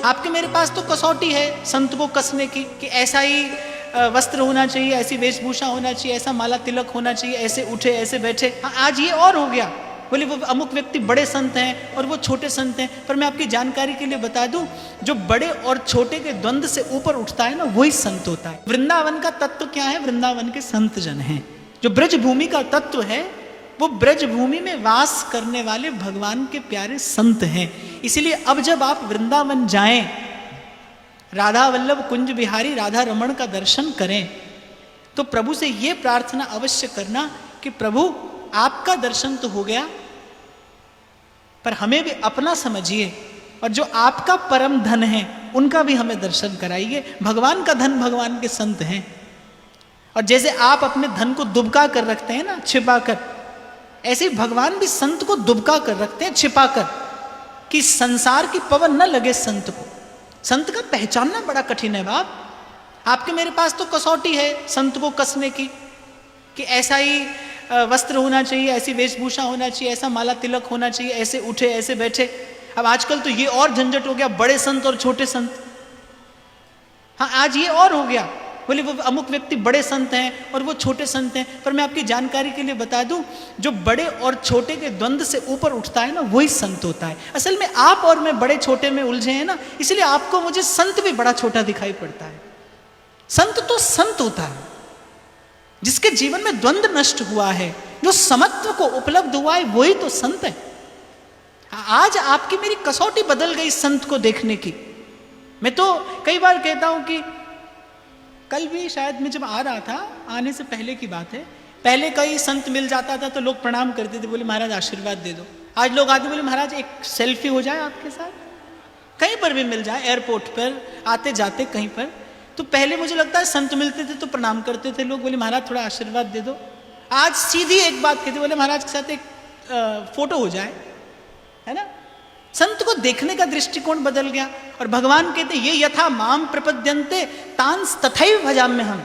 आपके मेरे पास तो कसौटी है संत को कसने की कि ऐसा ही वस्त्र होना चाहिए, ऐसी वेशभूषा होना चाहिए, ऐसा माला तिलक होना चाहिए, ऐसे उठे ऐसे बैठे। आज ये और हो गया, बोले वो अमुक व्यक्ति बड़े संत हैं और वो छोटे संत हैं। पर मैं आपकी जानकारी के लिए बता दूं, जो बड़े और छोटे के द्वंद्व से ऊपर उठता है ना, वही संत होता है। वृंदावन का तत्व क्या है? वृंदावन के संत जन हैं। जो ब्रज भूमि का तत्व है वो ब्रज भूमि में वास करने वाले भगवान के प्यारे संत हैं। इसीलिए अब जब आप वृंदावन जाएं, राधा वल्लभ कुंज बिहारी राधा रमण का दर्शन करें, तो प्रभु से यह प्रार्थना अवश्य करना कि प्रभु आपका दर्शन तो हो गया, पर हमें भी अपना समझिए, और जो आपका परम धन है उनका भी हमें दर्शन कराइए। भगवान का धन भगवान के संत हैं। और जैसे आप अपने धन को दुबका कर रखते हैं ना, छिपा कर, ऐसे ही भगवान भी संत को दुबका कर रखते हैं, छिपा कर, कि संसार की पवन न लगे संत को। संत का पहचानना बड़ा कठिन है बाप। आपके मेरे पास तो कसौटी है संत को कसने की कि ऐसा ही वस्त्र होना चाहिए, ऐसी वेशभूषा होना चाहिए, ऐसा माला तिलक होना चाहिए, ऐसे उठे ऐसे बैठे। अब आजकल तो ये और झंझट हो गया, बड़े संत और छोटे संत। हाँ, आज ये और हो गया, बोले वो अमुक व्यक्ति बड़े संत हैं और वो छोटे संत हैं। पर मैं आपकी जानकारी के लिए बता दूं, जो बड़े और छोटे के द्वंद्व से ऊपर उठता है ना, वही संत होता है। असल में आप और मैं बड़े छोटे में उलझे हैं ना, इसलिए आपको मुझे संत भी बड़ा छोटा दिखाई पड़ता है। संत तो संत होता है जिसके जीवन में द्वंद्व नष्ट हुआ है, जो समत्व को उपलब्ध हुआ है, वही तो संत है। आज आपकी मेरी कसौटी बदल गई संत को देखने की। मैं तो कई बार कहता हूं कि कल भी शायद मैं जब आ रहा था, आने से पहले की बात है, पहले कई संत मिल जाता था तो लोग प्रणाम करते थे, बोले महाराज आशीर्वाद दे दो। आज लोग आते बोले महाराज एक सेल्फी हो जाए आपके साथ, कहीं पर भी मिल जाए, एयरपोर्ट पर आते जाते कहीं पर। तो पहले मुझे लगता है संत मिलते थे तो प्रणाम करते थे लोग, बोले महाराज थोड़ा आशीर्वाद दे दो। आज सीधी एक बात कहते, बोले महाराज के साथ एक फोटो हो जाए, है ना। संत को देखने का दृष्टिकोण बदल गया। और भगवान कहते ये यथा माम प्रपद्यन्ते तांस तथैव भजाम्य हम।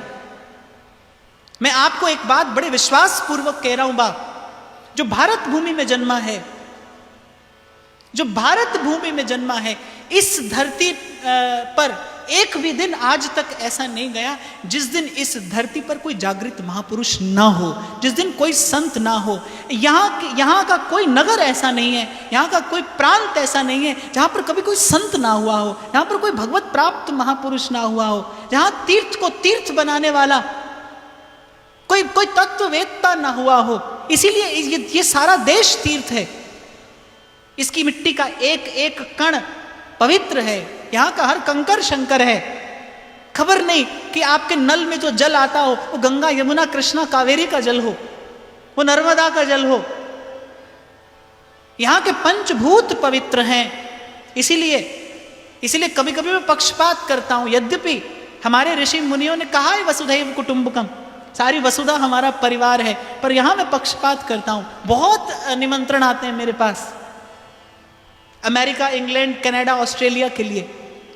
मैं आपको एक बात बड़े विश्वास पूर्वक कह रहा हूं बाप, जो भारत भूमि में जन्मा है, जो भारत भूमि में जन्मा है, इस धरती पर एक भी दिन आज तक ऐसा नहीं गया जिस दिन इस धरती पर कोई जागृत महापुरुष ना हो, जिस दिन कोई संत ना हो। यहाँ का कोई नगर ऐसा नहीं है, यहाँ का कोई प्रांत ऐसा नहीं है जहाँ पर कभी कोई संत ना हुआ हो, जहाँ पर कोई भगवत प्राप्त महापुरुष ना हुआ हो, जहाँ तीर्थ को तीर्थ बनाने वाला कोई तत्ववेत्ता ना हुआ हो। इसीलिए ये सारा देश तीर्थ है। इसकी मिट्टी का एक एक कण पवित्र है, यहाँ का हर कंकर शंकर है। खबर नहीं कि आपके नल में जो जल आता हो वो गंगा यमुना कृष्णा कावेरी का जल हो, वो नर्मदा का जल हो। यहाँ के पंचभूत पवित्र हैं। इसीलिए कभी कभी मैं पक्षपात करता हूं। यद्यपि हमारे ऋषि मुनियों ने कहा है वसुधैव कुटुंबकम, सारी वसुधा हमारा परिवार है, पर यहां मैं पक्षपात करता हूं। बहुत निमंत्रण आते हैं मेरे पास, अमेरिका, इंग्लैंड, कनाडा, ऑस्ट्रेलिया के लिए,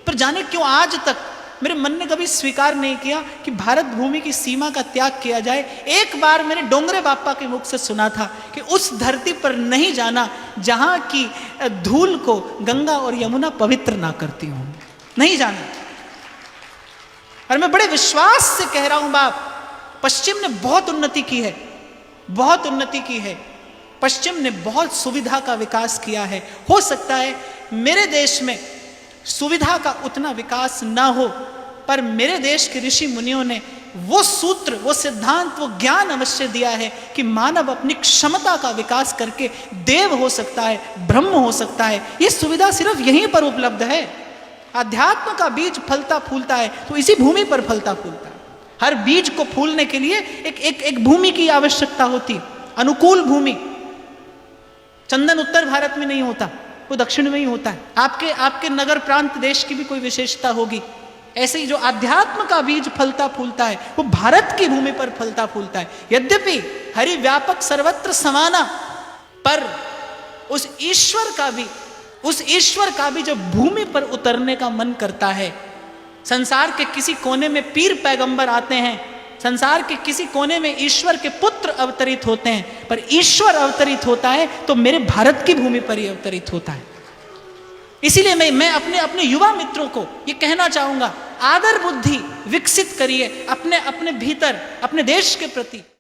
पर जाने क्यों आज तक मेरे मन ने कभी स्वीकार नहीं किया कि भारत भूमि की सीमा का त्याग किया जाए। एक बार मैंने डोंगरे बापा के मुख से सुना था कि उस धरती पर नहीं जाना जहां की धूल को गंगा और यमुना पवित्र ना करती हूं, नहीं जाना। और मैं बड़े विश्वास से कह रहा हूं बाप, पश्चिम ने बहुत उन्नति की है, बहुत उन्नति की है। पश्चिम ने बहुत सुविधा का विकास किया है। हो सकता है मेरे देश में सुविधा का उतना विकास ना हो, पर मेरे देश के ऋषि मुनियों ने वो सूत्र, वो सिद्धांत, वो ज्ञान अवश्य दिया है कि मानव अपनी क्षमता का विकास करके देव हो सकता है, ब्रह्म हो सकता है। ये सुविधा सिर्फ यहीं पर उपलब्ध है। अध्यात्म का बीज फलता फूलता है तो इसी भूमि पर फलता फूलता है। हर बीज को फूलने के लिए एक भूमि की आवश्यकता होती, अनुकूल भूमि। चंदन उत्तर भारत में नहीं होता, वो दक्षिण में ही होता है। आपके नगर प्रांत देश की भी कोई विशेषता होगी। ऐसे ही जो अध्यात्म का बीज फलता फूलता है वो भारत की भूमि पर फलता फूलता है। यद्यपि हरि व्यापक सर्वत्र समाना, पर उस ईश्वर का भी जब भूमि पर उतरने का मन करता है। संसार के किसी कोने में पीर पैगंबर आते हैं, संसार के किसी कोने में ईश्वर के पुत्र अवतरित होते हैं, पर ईश्वर अवतरित होता है तो मेरे भारत की भूमि पर ही अवतरित होता है। इसीलिए मैं अपने अपने युवा मित्रों को ये कहना चाहूंगा, आदर बुद्धि विकसित करिए अपने अपने भीतर, अपने देश के प्रति।